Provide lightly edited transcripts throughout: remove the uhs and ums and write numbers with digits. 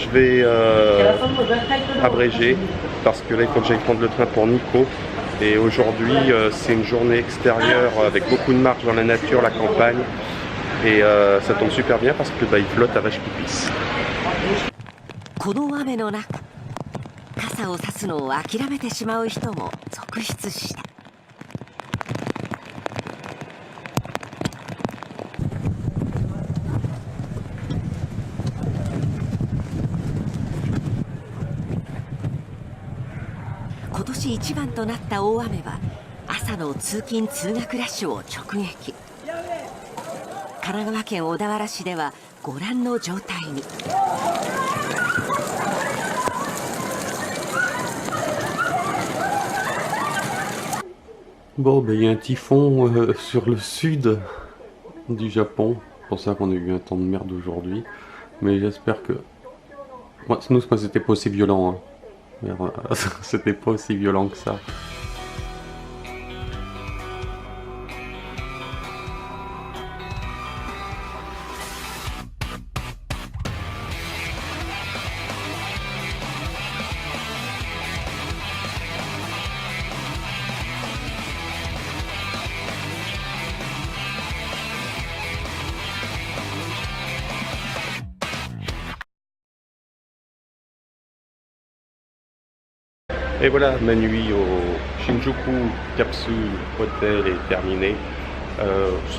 je vais abréger parce que là il faut que j'aille prendre le train pour Nikko. Et aujourd'hui c'est une journée extérieure avec beaucoup de marches dans la nature, la campagne. Et ça tombe super bien parce que il flotte à vache qui pisse. この雨の中、傘を差すのを諦めてしまう人も続出した。今年一番となった大雨は朝の通勤通学ラッシュを直撃。神奈川県小田原市ではご覧の状態に。Bon, il y a un typhon sur le sud du Japon. C'est pour ça qu'on a eu un temps de merde aujourd'hui. Mais j'espère que... Moi, c'était pas aussi violent. Hein. C'était pas aussi violent que ça. Et voilà, ma nuit au Shinjuku Capsule Hotel est terminée.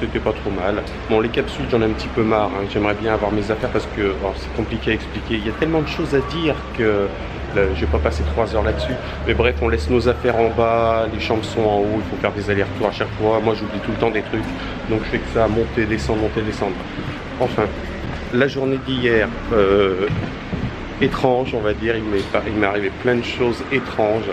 C'était pas trop mal. Bon, les capsules, j'en ai un petit peu marre. Hein. J'aimerais bien avoir mes affaires parce que c'est compliqué à expliquer. Il y a tellement de choses à dire que je vais pas passer 3 heures là-dessus. Mais bref, on laisse nos affaires en bas, les chambres sont en haut, il faut faire des allers-retours à chaque fois. Moi, j'oublie tout le temps des trucs. Donc, je fais que ça, monter, descendre, monter, descendre. Enfin, la journée d'hier... étrange, on va dire, il m'est arrivé plein de choses étranges.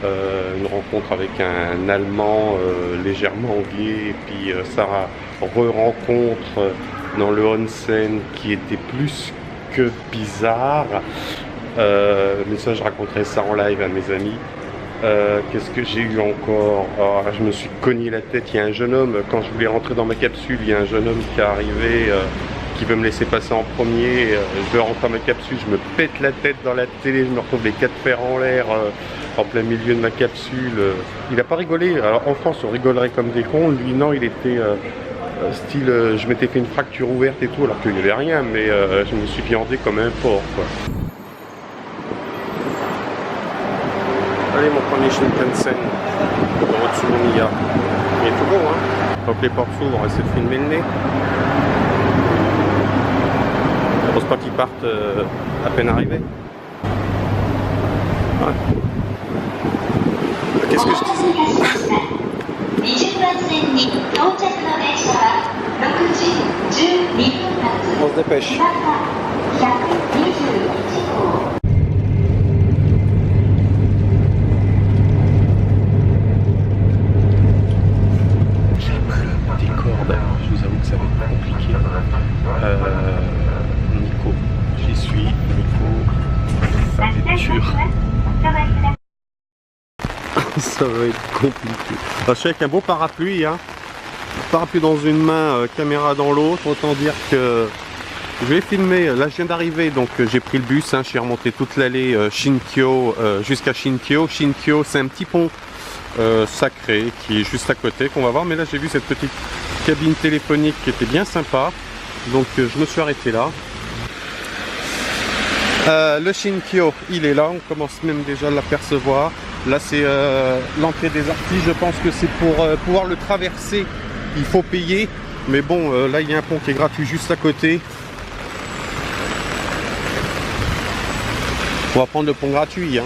Une rencontre avec un Allemand légèrement gay, et puis Sarah re-rencontre dans le onsen qui était plus que bizarre. Mais ça, je raconterai ça en live à mes amis. Qu'est-ce que j'ai eu encore? Je me suis cogné la tête. Il y a un jeune homme, quand je voulais rentrer dans ma capsule, il y a un jeune homme qui est arrivé qui veut me laisser passer en premier. Je veux rentrer dans ma capsule, je me pète la tête dans la télé, je me retrouve les 4 fers en l'air en plein milieu de ma capsule. Il n'a pas rigolé. Alors en France, on rigolerait comme des cons. Lui, non, il était style, je m'étais fait une fracture ouverte et tout, alors qu'il n'y avait rien, mais je me suis viandé comme un porc, quoi. Allez, mon premier Shinkansen de Rotsunomiya. Il est tout beau, hein. Faut que les portes s'ouvrent, on essaie de filmer le nez. Je pense pas qu'ils partent à peine arrivés. Ouais. Qu'est-ce que je disais? On se dépêche. Des cordes, je vous avoue que ça va être compliqué. Nikko, j'y suis. Nikko, ça va être dur. Ça va être compliqué. Je suis avec un beau parapluie, hein. Parapluie dans une main, caméra dans l'autre. Autant dire que je vais filmer. Là, je viens d'arriver, donc j'ai pris le bus. Hein, je suis remonté toute l'allée Shinkyo jusqu'à Shinkyo. Shinkyo, c'est un petit pont sacré qui est juste à côté qu'on va voir. Mais là, j'ai vu cette petite cabine téléphonique qui était bien sympa. Donc, je me suis arrêté là. Le Shinkyo, il est là. On commence même déjà à l'apercevoir. Là, c'est l'entrée des artistes. Je pense que c'est pour pouvoir le traverser. Il faut payer. Mais bon, là, il y a un pont qui est gratuit juste à côté. On va prendre le pont gratuit, hein.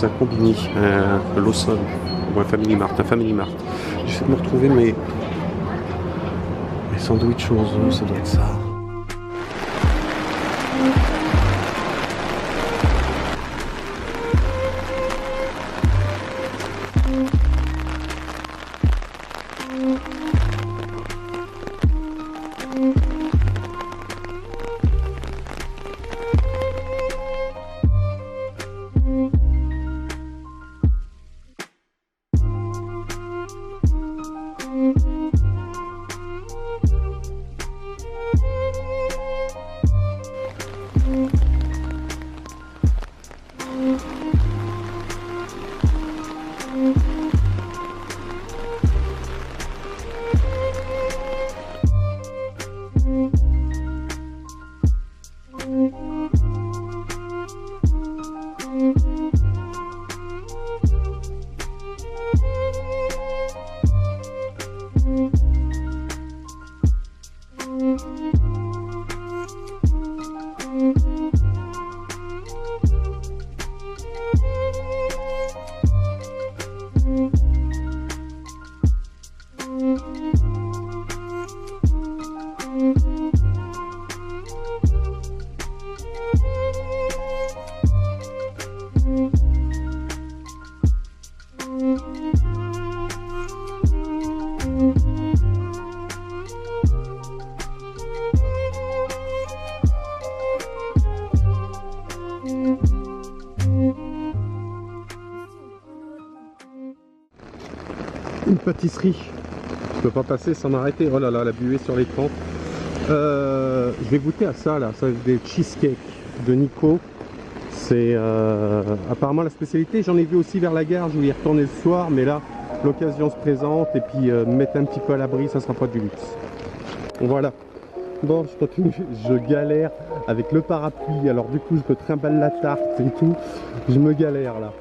C'est un combini, Lawson ou un Family Mart, J'essaie de me retrouver mes sandwichs aux œufs, ça doit être ça. Une pâtisserie. Je peux pas passer sans m'arrêter. Oh là là, la buée sur l'écran. Je vais goûter à ça là. Ça des cheesecakes de Nico. C'est apparemment la spécialité. J'en ai vu aussi vers la gare. Je voulais y retourner le soir, mais là l'occasion se présente et puis me mettre un petit peu à l'abri, ça sera pas du luxe. Voilà. Bon, je continue. Je galère avec le parapluie. Alors du coup, je me trimballe la tarte et tout. Je me galère là.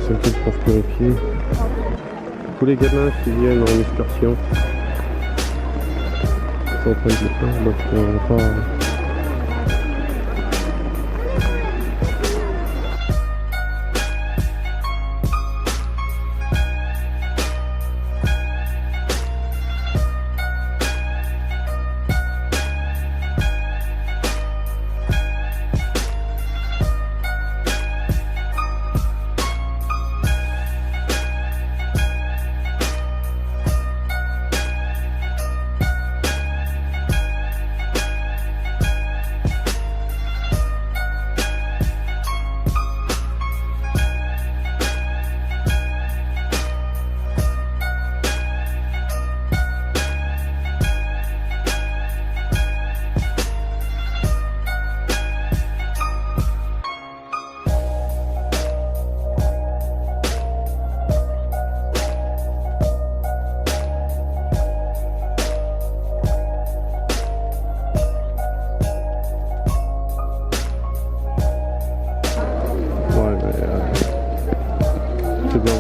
C'est le truc pour purifier. Tous les gamins qui viennent en excursion sont en train de faire, donc on va pas...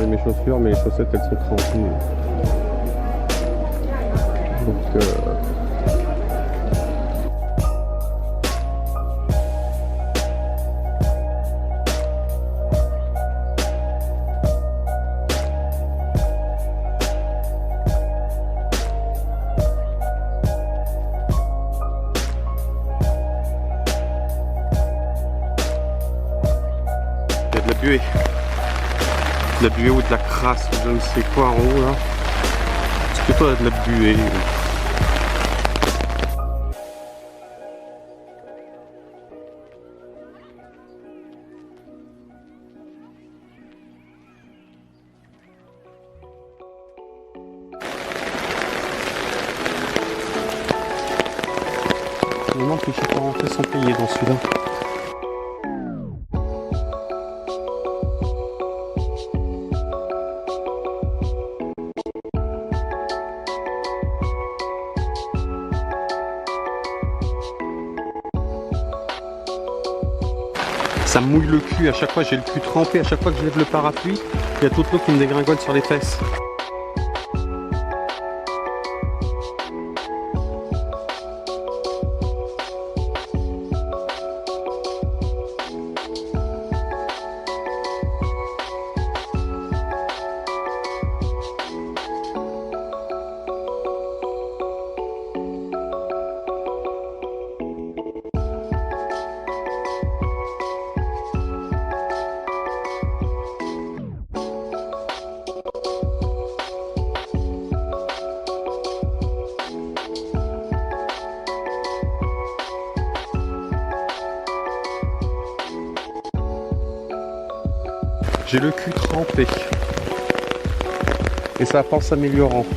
Mes chaussures, mais les chaussettes elles sont trempées, donc il y a de la buée. De la buée ou de la crasse ou je ne sais quoi en haut là. C'est plutôt de la buée. Finalement, les chiffres rentrés sont payés dans celui-là. Ça me mouille le cul, à chaque fois j'ai le cul trempé, à chaque fois que je lève le parapluie, il y a toute l'eau qui me dégringole sur les fesses. J'ai le cul trempé. Et ça va en s'améliorant.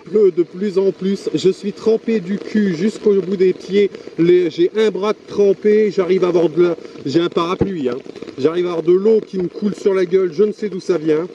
pleut de plus en plus. Je suis trempé du cul jusqu'au bout des pieds. J'ai un bras trempé. J'arrive à avoir j'ai un parapluie. Hein. J'arrive à avoir de l'eau qui me coule sur la gueule. Je ne sais d'où ça vient.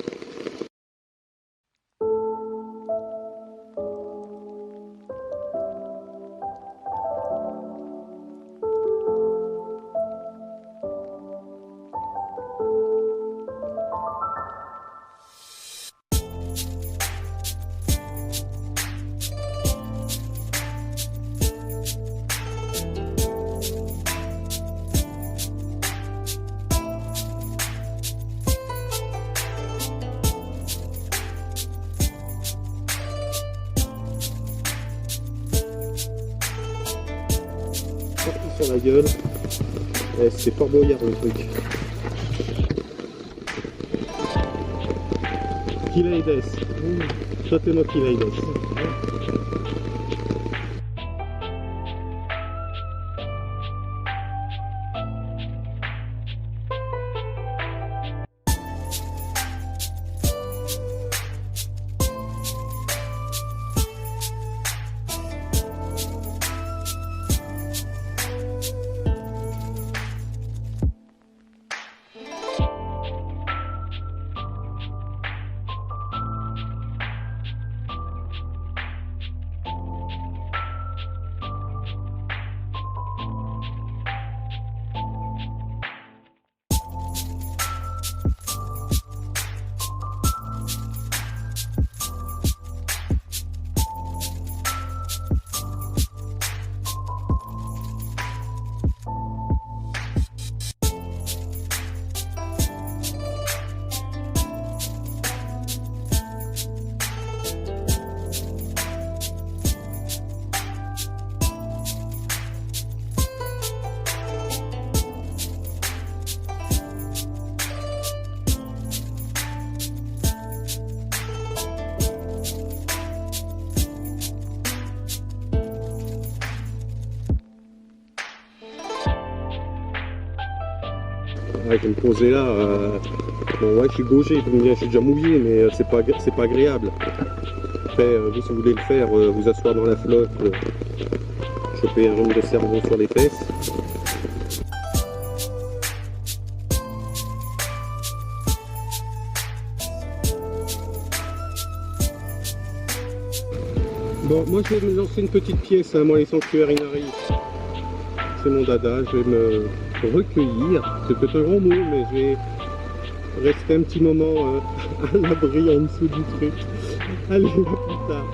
Sur la gueule. C'est Fort Boyard le truc. Kilaides. Châtez-moi Kilaides. Ouais, je vais me poser là. Bon, ouais, je suis gaucher, je suis déjà mouillé, mais c'est pas agréable. Après, vous, si vous voulez le faire, vous asseoir dans la flotte, choper un rhume de cerveau sur les fesses. Bon, moi je vais me lancer une petite pièce, hein, moi les sanctuaires Inari. C'est mon dada, je vais me recueillir. C'est peut-être un grand mot, mais je vais rester un petit moment à l'abri en dessous du truc. Allez, à plus tard.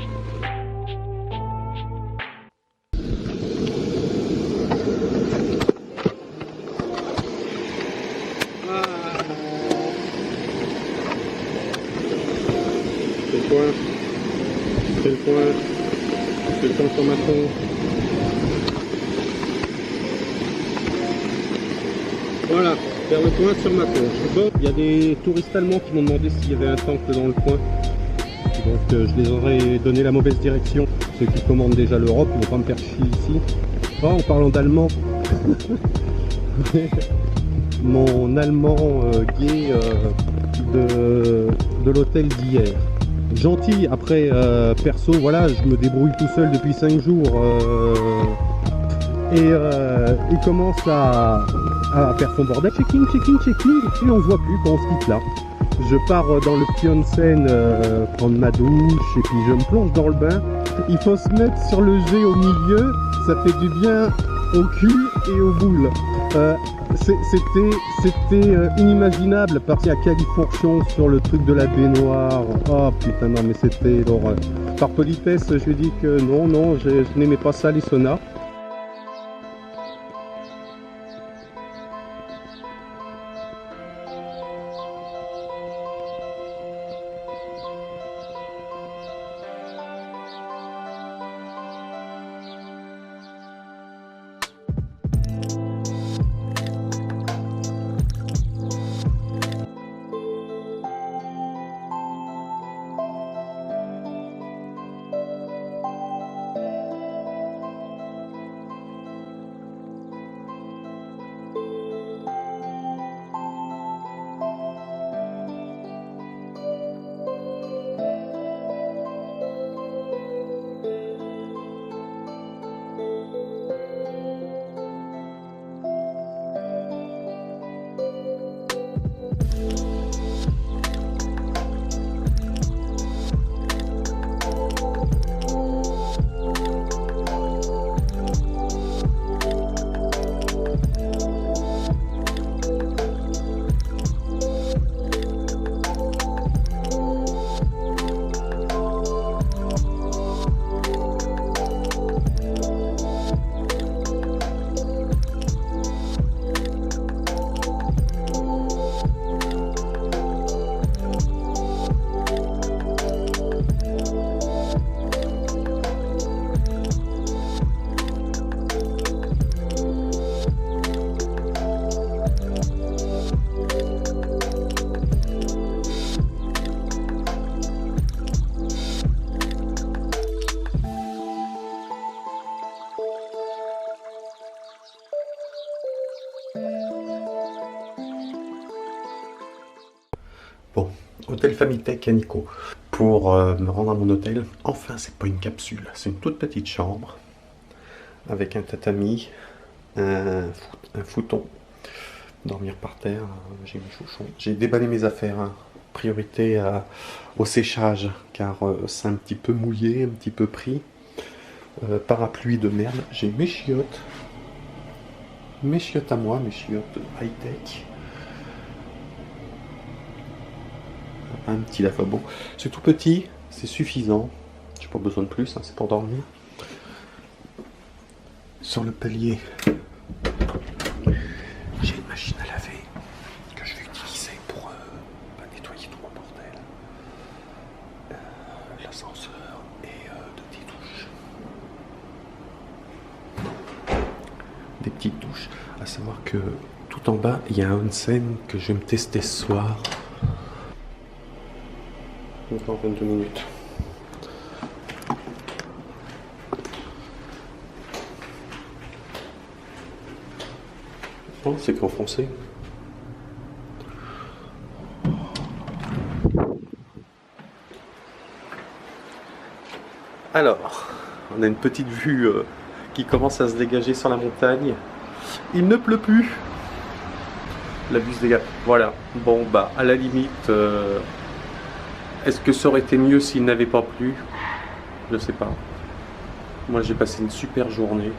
C'est le point. C'est le point. C'est le point sur Macron. Voilà, faire le point sur Macron. Bon, il y a des touristes allemands qui m'ont demandé s'il y avait un temple dans le coin. Donc je les aurais donné la mauvaise direction. Ceux qui commandent déjà l'Europe, ils vont pas me faire chier ici. Oh, en parlant d'allemand, mon allemand gay de l'hôtel d'hier. Gentil, après perso, voilà, je me débrouille tout seul depuis 5 jours. Et il commence à faire son bordel. Checking, et on se voit plus quand on se quitte là. Je pars dans le petit onsen prendre ma douche et puis je me plonge dans le bain. Il faut se mettre sur le jet au milieu, ça fait du bien au cul et aux boules. C'était inimaginable partir à Califourchon sur le truc de la baignoire. Oh putain non mais c'était l'horreur. Par politesse je lui ai dit que non, je n'aimais pas ça les saunas. Hôtel Famitech à Nikko pour me rendre à mon hôtel. Enfin, c'est pas une capsule, c'est une toute petite chambre avec un tatami, un futon, dormir par terre. J'ai mis chouchon. J'ai déballé mes affaires, hein. Priorité au séchage car c'est un petit peu mouillé, un petit peu pris. Parapluie de merde. J'ai mes chiottes à moi, mes chiottes high-tech. Un petit lavabo. C'est tout petit, c'est suffisant. J'ai pas besoin de plus, hein, c'est pour dormir. Sur le palier, j'ai une machine à laver que je vais utiliser pour nettoyer tout mon bordel. L'ascenseur et des douches. Des petites douches. À savoir que tout en bas, il y a un onsen que je vais me tester ce soir. Encore 22 minutes. Oh, c'est qu'en français. Alors, on a une petite vue qui commence à se dégager sur la montagne. Il ne pleut plus. La vue se dégage. Voilà. Bon, bah, à la limite, est-ce que ça aurait été mieux s'il n'avait pas plu? Je sais pas. Moi, j'ai passé une super journée.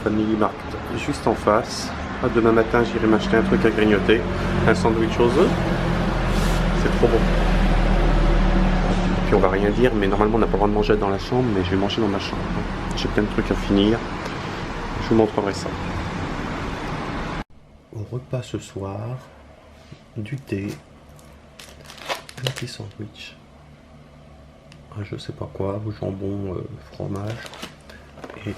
Family Market juste en face. Demain matin, j'irai m'acheter un truc à grignoter. Un sandwich aux œufs. C'est trop bon. Puis on va rien dire, mais normalement on n'a pas le droit de manger dans la chambre, mais je vais manger dans ma chambre. J'ai plein de trucs à finir. Je vous montrerai ça. Au repas ce soir, du thé, un petit sandwich, je sais pas quoi, jambon, fromage, et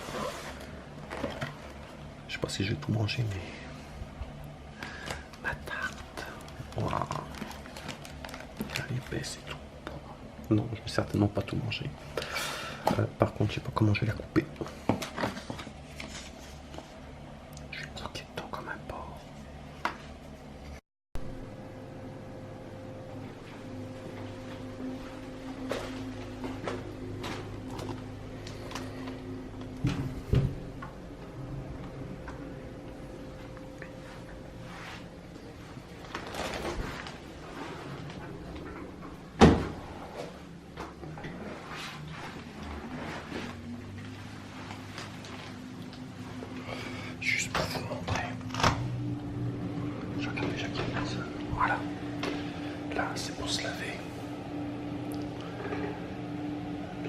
je sais pas si je vais tout manger, mais ma tarte, waouh, elle est épaisse et tout. Non, je vais certainement pas tout manger. Par contre, je sais pas comment je vais la couper. Je vais croquer dedans comme un porc. Juste pour vous montrer. Je regarde déjà qu'il y a personne. Voilà. Là, c'est pour se laver.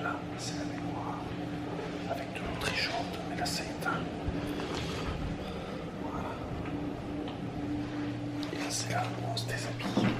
Là, c'est la baignoire. Avec de l'eau très chaude, mais là, c'est éteint. Voilà. Et là, c'est là où on se déshabille.